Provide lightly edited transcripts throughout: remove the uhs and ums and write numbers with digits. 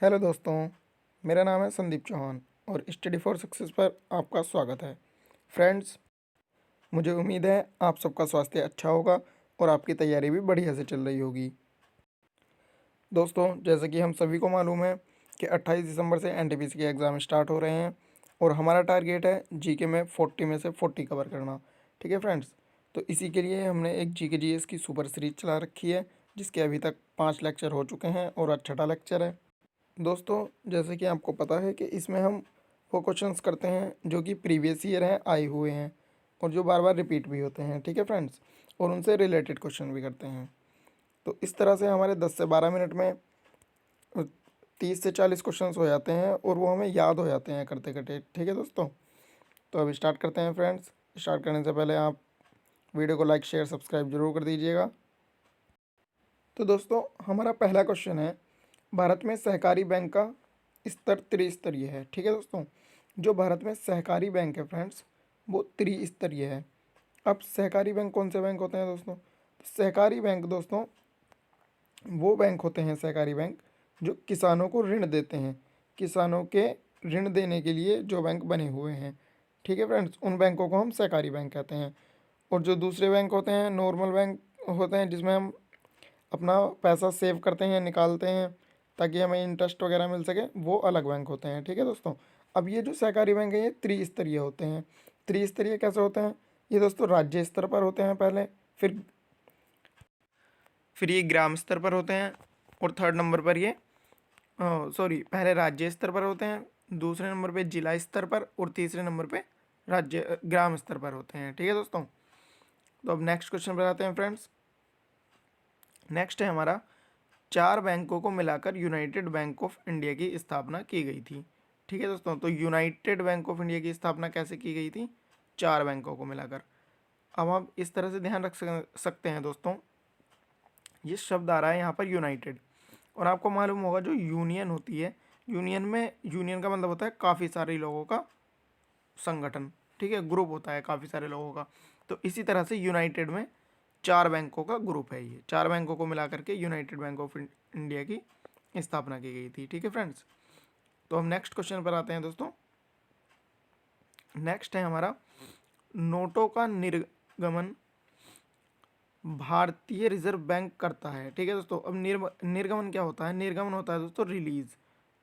Hello दोस्तों, मेरा नाम है संदीप चौहान और स्टडी फॉर सक्सेस पर आपका स्वागत है। फ्रेंड्स, मुझे उम्मीद है आप सबका स्वास्थ्य अच्छा होगा और आपकी तैयारी भी बढ़िया से चल रही होगी। दोस्तों, जैसे कि हम सभी को मालूम है कि 28 दिसंबर से एनटीपीसी के एग्ज़ाम स्टार्ट हो रहे हैं और हमारा टारगेट है जीके में 40 में से 40 कवर करना। ठीक है फ्रेंड्स, तो इसी के लिए हमने एक जीके जीएस की सुपर सीरीज चला रखी है, जिसके अभी तक 5 लेक्चर हो चुके हैं और आज छठा लेक्चर है। दोस्तों, जैसे कि आपको पता है कि इसमें हम वो क्वेश्चंस करते हैं जो कि प्रीवियस ईयर हैं आए हुए हैं और जो बार बार रिपीट भी होते हैं। ठीक है फ्रेंड्स, और उनसे रिलेटेड क्वेश्चन भी करते हैं। तो इस तरह से हमारे 10 से 12 मिनट में 30 से 40 क्वेश्चंस हो जाते हैं और वो हमें याद हो जाते हैं करते करते। ठीक है दोस्तों, तो अब स्टार्ट करते हैं फ्रेंड्स। स्टार्ट करने से पहले आप वीडियो को लाइक शेयर सब्सक्राइब जरूर कर दीजिएगा। तो दोस्तों, हमारा पहला क्वेश्चन है, भारत में सहकारी बैंक का स्तर त्रिस्तरीय है। ठीक है दोस्तों, जो भारत में सहकारी बैंक है फ्रेंड्स, वो त्रिस्तरीय है। अब सहकारी बैंक कौन से बैंक होते हैं दोस्तों? तो सहकारी बैंक दोस्तों वो बैंक होते हैं, सहकारी बैंक जो किसानों को ऋण देते हैं। किसानों के ऋण देने के लिए जो बैंक बने हुए हैं, ठीक है फ्रेंड्स, उन बैंकों को हम सहकारी बैंक कहते हैं। और जो दूसरे बैंक होते हैं, नॉर्मल बैंक होते हैं, जिसमें हम अपना पैसा सेव करते हैं, निकालते हैं ताकि हमें इंटरेस्ट वगैरह मिल सके, वो अलग बैंक होते हैं। ठीक है दोस्तों, अब ये जो सहकारी बैंक है ये त्रिस्तरीय होते हैं। त्रिस्तरीय कैसे होते हैं? ये दोस्तों राज्य स्तर पर होते हैं पहले, फिर ये ग्राम स्तर पर होते हैं और थर्ड नंबर पर ये पहले राज्य स्तर पर होते हैं, दूसरे नंबर पे जिला स्तर पर और तीसरे नंबर पे राज्य ग्राम स्तर पर होते हैं। ठीक है दोस्तों, तो अब नेक्स्ट क्वेश्चन पर आते हैं फ्रेंड्स। नेक्स्ट है हमारा, 4 बैंकों को मिलाकर यूनाइटेड बैंक ऑफ इंडिया की स्थापना की गई थी। ठीक है दोस्तों, तो यूनाइटेड बैंक ऑफ इंडिया की स्थापना कैसे की गई थी? 4 बैंकों को मिलाकर। अब आप इस तरह से ध्यान रख सकते हैं दोस्तों, ये शब्द आ रहा है यहाँ पर यूनाइटेड, और आपको मालूम होगा जो यूनियन होती है, यूनियन का मतलब होता है काफ़ी सारे लोगों का संगठन। ठीक है, ग्रुप होता है काफ़ी सारे लोगों का। तो इसी तरह से यूनाइटेड में 4 बैंकों का ग्रुप है। ये 4 बैंकों को मिला करके यूनाइटेड बैंक ऑफ इंडिया की स्थापना की गई थी। ठीक है फ्रेंड्स, तो हम नेक्स्ट क्वेश्चन पर आते हैं दोस्तों। नेक्स्ट है हमारा, नोटों का निर्गमन भारतीय रिजर्व बैंक करता है। ठीक है दोस्तों, अब निर्गमन क्या होता है? निर्गमन होता है दोस्तों रिलीज,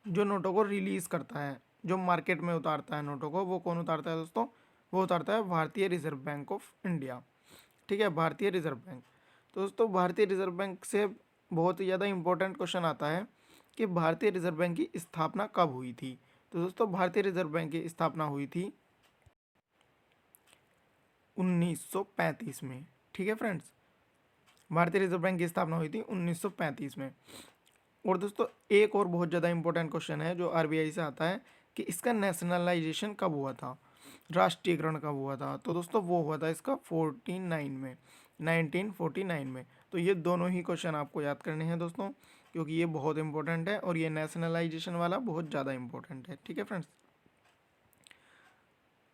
जो नोटों को रिलीज करता है, जो मार्केट में उतारता है नोटों को, वो कौन उतारता है दोस्तों? वो उतारता है भारतीय रिजर्व बैंक ऑफ इंडिया। ठीक है, भारतीय रिजर्व बैंक। तो दोस्तों, भारतीय रिजर्व बैंक से बहुत ही ज़्यादा इंपॉर्टेंट क्वेश्चन आता है कि भारतीय रिजर्व बैंक की स्थापना कब हुई थी? तो दोस्तों, भारतीय रिजर्व बैंक की स्थापना हुई थी 1935 में। ठीक है फ्रेंड्स, भारतीय रिजर्व बैंक की स्थापना हुई थी 1935 में। और दोस्तों, एक और बहुत ज़्यादा इंपॉर्टेंट क्वेश्चन है जो आरबीआई से आता है कि इसका नेशनलाइजेशन कब हुआ था, राष्ट्रीयकरण कब हुआ था? तो दोस्तों, वो हुआ था इसका 49 में, 1949 में। तो ये दोनों ही क्वेश्चन आपको याद करने हैं दोस्तों, क्योंकि ये बहुत इंपॉर्टेंट है और ये नेशनलाइजेशन वाला बहुत ज़्यादा इंपॉर्टेंट है। ठीक है फ्रेंड्स,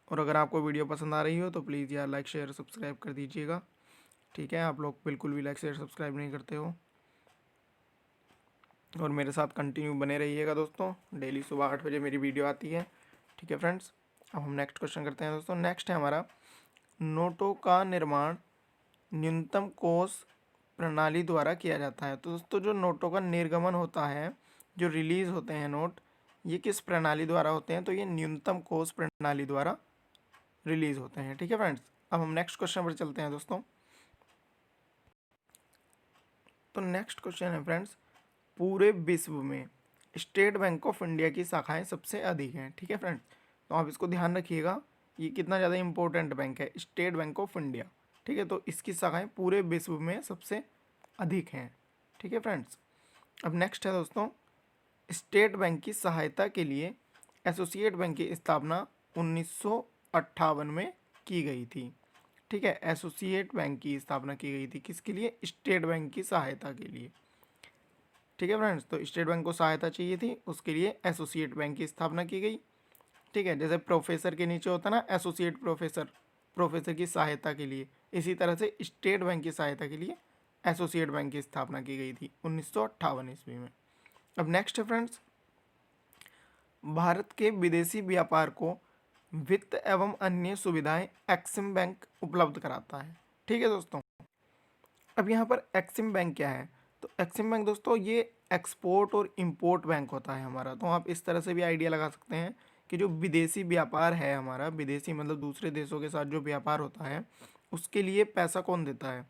और अगर आपको वीडियो पसंद आ रही हो तो प्लीज़ यार लाइक शेयर सब्सक्राइब कर दीजिएगा। ठीक है, आप लोग बिल्कुल भी लाइक शेयर सब्सक्राइब नहीं करते हो, और मेरे साथ कंटिन्यू बने रहिएगा दोस्तों। डेली सुबह 8 बजे मेरी वीडियो आती है। ठीक है फ्रेंड्स, अब हम नेक्स्ट क्वेश्चन करते हैं दोस्तों। नेक्स्ट है हमारा, नोटों का निर्माण न्यूनतम कोष प्रणाली द्वारा किया जाता है। तो दोस्तों, जो नोटों का निर्गमन होता है, जो रिलीज होते हैं नोट, ये किस प्रणाली द्वारा होते हैं? तो ये न्यूनतम कोष प्रणाली द्वारा रिलीज होते हैं। ठीक है फ्रेंड्स, अब हम नेक्स्ट क्वेश्चन पर चलते हैं दोस्तों। तो नेक्स्ट क्वेश्चन है फ्रेंड्स, पूरे विश्व में स्टेट बैंक ऑफ इंडिया की शाखाएं सबसे अधिक हैं। ठीक है फ्रेंड्स, तो आप इसको ध्यान रखिएगा, ये कितना ज़्यादा इंपॉर्टेंट बैंक है, स्टेट बैंक ऑफ इंडिया। ठीक है, तो इसकी शाखाएं पूरे विश्व में सबसे अधिक हैं। ठीक है फ्रेंड्स, अब नेक्स्ट है दोस्तों, स्टेट बैंक की सहायता के लिए एसोसिएट बैंक की स्थापना 1958 में की गई थी। ठीक है, एसोसिएट बैंक की स्थापना की गई थी किसके लिए? स्टेट बैंक की सहायता के लिए। ठीक है फ्रेंड्स, तो स्टेट बैंक को सहायता चाहिए थी, उसके लिए एसोसिएट बैंक की स्थापना की गई। ठीक है, जैसे प्रोफेसर के नीचे होता ना एसोसिएट प्रोफेसर, प्रोफेसर की सहायता के लिए, इसी तरह से स्टेट बैंक की सहायता के लिए एसोसिएट बैंक की स्थापना की गई थी 1958 ईस्वी में। अब नेक्स्ट है फ्रेंड्स, भारत के विदेशी व्यापार को वित्त एवं अन्य सुविधाएं एक्सिम बैंक उपलब्ध कराता है। ठीक है दोस्तों। अब यहाँ पर एक्सिम बैंक क्या है? तो एक्सिम बैंक दोस्तों ये एक्सपोर्ट और इंपोर्ट बैंक होता है हमारा। तो आप इस तरह से भी आइडिया लगा सकते हैं कि जो विदेशी व्यापार है हमारा, विदेशी मतलब दूसरे देशों के साथ जो व्यापार होता है, उसके लिए पैसा कौन देता है?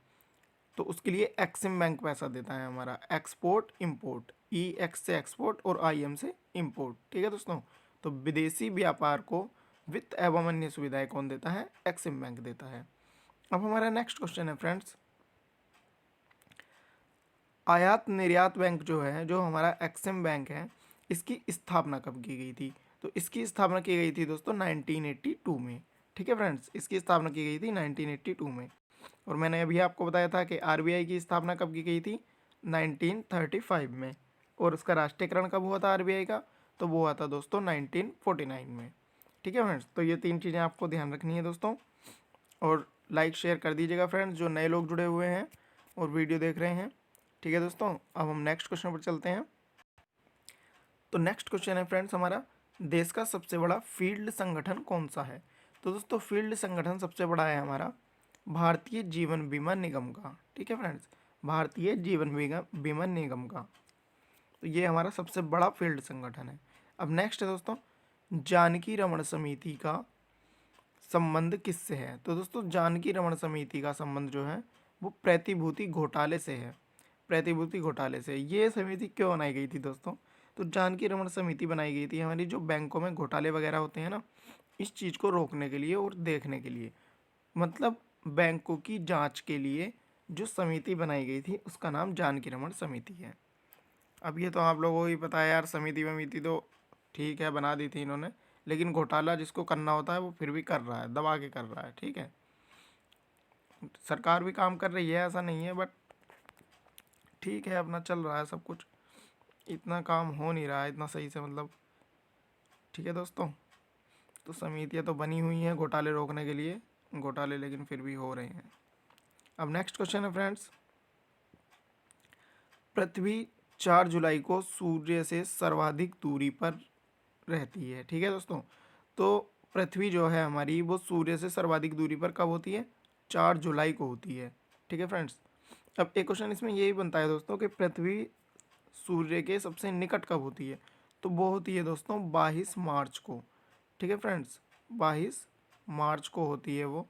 तो उसके लिए एक्सिम बैंक पैसा देता है हमारा। एक्सपोर्ट इंपोर्ट, ई एक्स से एक्सपोर्ट और आई एम से इंपोर्ट। ठीक है दोस्तों। तो विदेशी व्यापार को वित्त एवं अन्य सुविधाएं कौन देता है? एक्सिम बैंक देता है। अब हमारा नेक्स्ट क्वेश्चन है फ्रेंड्स, आयात निर्यात बैंक जो है, जो हमारा एक्सिम बैंक है, इसकी स्थापना कब की गई थी? तो इसकी स्थापना की गई थी दोस्तों 1982 में। ठीक है फ्रेंड्स, इसकी स्थापना की गई थी 1982 में। और मैंने अभी आपको बताया था कि आरबीआई की स्थापना कब की गई थी? 1935 में। और उसका राष्ट्रीयकरण कब हुआ था आरबीआई का? तो वो हुआ था दोस्तों 1949 में। ठीक है फ्रेंड्स, तो ये तीन चीज़ें आपको ध्यान रखनी है दोस्तों। और लाइक शेयर कर दीजिएगा फ्रेंड्स, जो नए लोग जुड़े हुए हैं और वीडियो देख रहे हैं। ठीक है दोस्तों, अब हम नेक्स्ट क्वेश्चन पर चलते हैं। तो नेक्स्ट क्वेश्चन है फ्रेंड्स हमारा, देश का सबसे बड़ा फील्ड संगठन कौन सा है? तो दोस्तों फील्ड संगठन सबसे बड़ा है हमारा भारतीय जीवन बीमा निगम का। ठीक है फ्रेंड्स, भारतीय जीवन बीमा निगम का। तो ये हमारा सबसे बड़ा फील्ड संगठन है। अब नेक्स्ट है दोस्तों, जानकी रमन समिति का संबंध किससे है? तो दोस्तों जानकी रमन समिति का संबंध जो है वो प्रतिभूति घोटाले से है। प्रतिभूति घोटाले से। ये समिति क्यों बनाई गई थी दोस्तों? तो जानकी रमन समिति बनाई गई थी हमारी जो बैंकों में घोटाले वगैरह होते हैं ना, इस चीज़ को रोकने के लिए और देखने के लिए, मतलब बैंकों की जांच के लिए जो समिति बनाई गई थी उसका नाम जानकी रमन समिति है। अब ये तो आप लोगों को ही पता है यार, समिति वमिति तो ठीक है बना दी थी इन्होंने, लेकिन घोटाला जिसको करना होता है वो फिर भी कर रहा है, दबा के कर रहा है। ठीक है, सरकार भी काम कर रही है, ऐसा नहीं है, बट ठीक है अपना चल रहा है सब कुछ। इतना काम हो नहीं रहा है इतना सही से, मतलब। ठीक है दोस्तों, तो समितियाँ तो बनी हुई हैं घोटाले रोकने के लिए, घोटाले लेकिन फिर भी हो रहे हैं। अब नेक्स्ट क्वेश्चन है फ्रेंड्स, पृथ्वी 4 जुलाई को सूर्य से सर्वाधिक दूरी पर रहती है। ठीक है दोस्तों, तो पृथ्वी जो है हमारी वो सूर्य से सर्वाधिक दूरी पर कब होती है? 4 जुलाई को होती है। ठीक है फ्रेंड्स। अब एक क्वेश्चन इसमें यही बनता है दोस्तों कि पृथ्वी सूर्य के सबसे निकट कब होती है? तो वो होती है दोस्तों 22 मार्च को। ठीक है फ्रेंड्स, 22 मार्च को होती है वो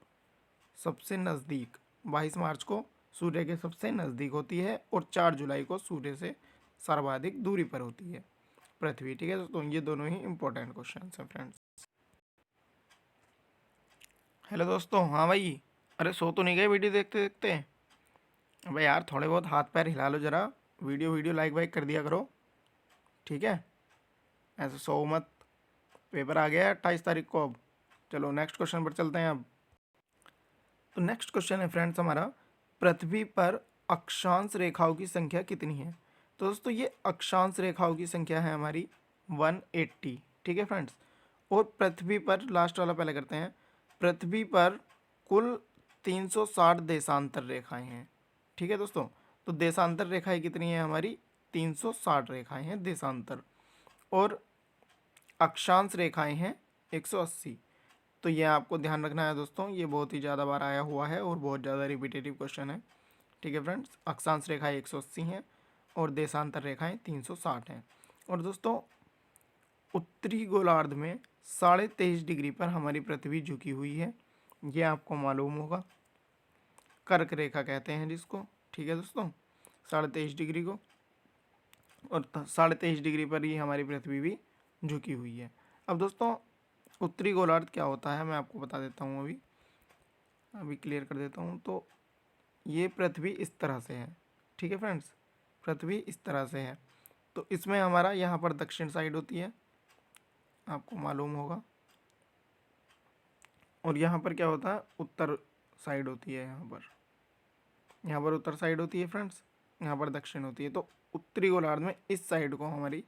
सबसे नज़दीक। 22 मार्च को सूर्य के सबसे नज़दीक होती है और 4 जुलाई को सूर्य से सर्वाधिक दूरी पर होती है पृथ्वी। ठीक है दोस्तों, ये दोनों ही इंपॉर्टेंट क्वेश्चन हैं फ्रेंड्स। हेलो दोस्तों, हाँ भाई, अरे सो तो नहीं गए वीडियो देखते देखते? अबे यार थोड़े बहुत हाथ पैर हिला लो ज़रा, वीडियो वीडियो लाइक वाइक कर दिया करो। ठीक है, ऐसे सो मत। पेपर आ गया है 28 तारीख को। अब चलो नेक्स्ट क्वेश्चन पर चलते हैं अब। तो नेक्स्ट क्वेश्चन है फ्रेंड्स हमारा, पृथ्वी पर अक्षांश रेखाओं की संख्या कितनी है? तो दोस्तों ये अक्षांश रेखाओं की संख्या है हमारी 180। ठीक है फ्रेंड्स। और पृथ्वी पर, लास्ट वाला पहले करते हैं, पृथ्वी पर कुल 360 देशांतर रेखाएं हैं। ठीक है दोस्तों, तो देशांतर रेखाएं कितनी है हमारी? 360 रेखाएं हैं देशांतर। और अक्षांश रेखाएं हैं 180। तो ये आपको ध्यान रखना है दोस्तों, ये बहुत ही ज़्यादा बार आया हुआ है और बहुत ज़्यादा रिपीटेटिव क्वेश्चन है। ठीक है फ्रेंड्स, अक्षांश रेखाएं 180 हैं और देशांतर रेखाएं 360 हैं। और दोस्तों उत्तरी गोलार्ध में 23.5 डिग्री पर हमारी पृथ्वी झुकी हुई है, ये आपको मालूम होगा। कर्क रेखा कहते हैं जिसको। ठीक है दोस्तों, 23.5 डिग्री को, और 23.5 डिग्री पर ही हमारी पृथ्वी भी झुकी हुई है। अब दोस्तों उत्तरी गोलार्ध क्या होता है मैं आपको बता देता हूँ, अभी अभी क्लियर कर देता हूँ। तो ये पृथ्वी इस तरह से है। ठीक है फ्रेंड्स, पृथ्वी इस तरह से है। तो इसमें हमारा यहाँ पर दक्षिण साइड होती है, आपको मालूम होगा। और यहाँ पर क्या होता है? उत्तर साइड होती है। यहाँ पर उत्तर साइड होती है फ्रेंड्स, यहाँ पर दक्षिण होती है। तो उत्तरी गोलार्ध में इस साइड को हमारी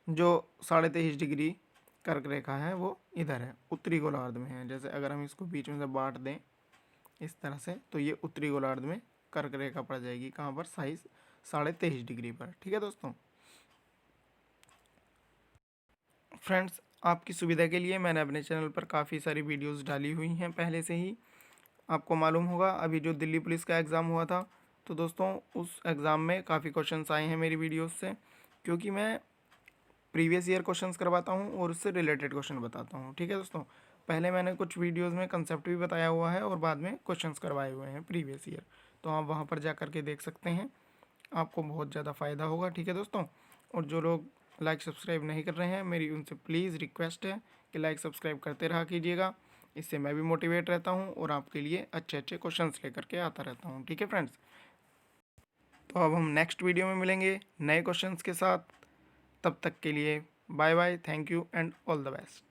जो 23.5 डिग्री कर्क रेखा है वो इधर है, उत्तरी गोलार्ध में है। जैसे अगर हम इसको बीच में से बांट दें इस तरह से, तो ये उत्तरी गोलार्ध में कर्क रेखा पड़ जाएगी। कहाँ पर? 23.5 डिग्री पर। ठीक है दोस्तों। फ्रेंड्स, आपकी सुविधा के लिए मैंने अपने चैनल पर काफ़ी सारी वीडियोस डाली हुई हैं पहले से ही। आपको मालूम होगा अभी जो दिल्ली पुलिस का एग्ज़ाम हुआ था, तो दोस्तों उस एग्ज़ाम में काफ़ी क्वेश्चंस आए हैं मेरी वीडियोस से, क्योंकि मैं प्रीवियस ईयर क्वेश्चंस करवाता हूँ और उससे रिलेटेड क्वेश्चन बताता हूँ। ठीक है दोस्तों, पहले मैंने कुछ वीडियोस में कंसेप्ट भी बताया हुआ है और बाद में क्वेश्चंस करवाए हुए हैं प्रीवियस ईयर, तो आप वहाँ पर जा कर के देख सकते हैं, आपको बहुत ज़्यादा फ़ायदा होगा। ठीक है दोस्तों, और जो लोग लाइक सब्सक्राइब नहीं कर रहे हैं, मेरी उनसे प्लीज़ रिक्वेस्ट है कि लाइक सब्सक्राइब करते रहा कीजिएगा। इससे मैं भी मोटिवेट रहता हूँ और आपके लिए अच्छे अच्छे क्वेश्चंस लेकर के आता रहता हूँ। ठीक है फ्रेंड्स, तो अब हम नेक्स्ट वीडियो में मिलेंगे नए क्वेश्चंस के साथ। तब तक के लिए bye bye, thank you and all the best.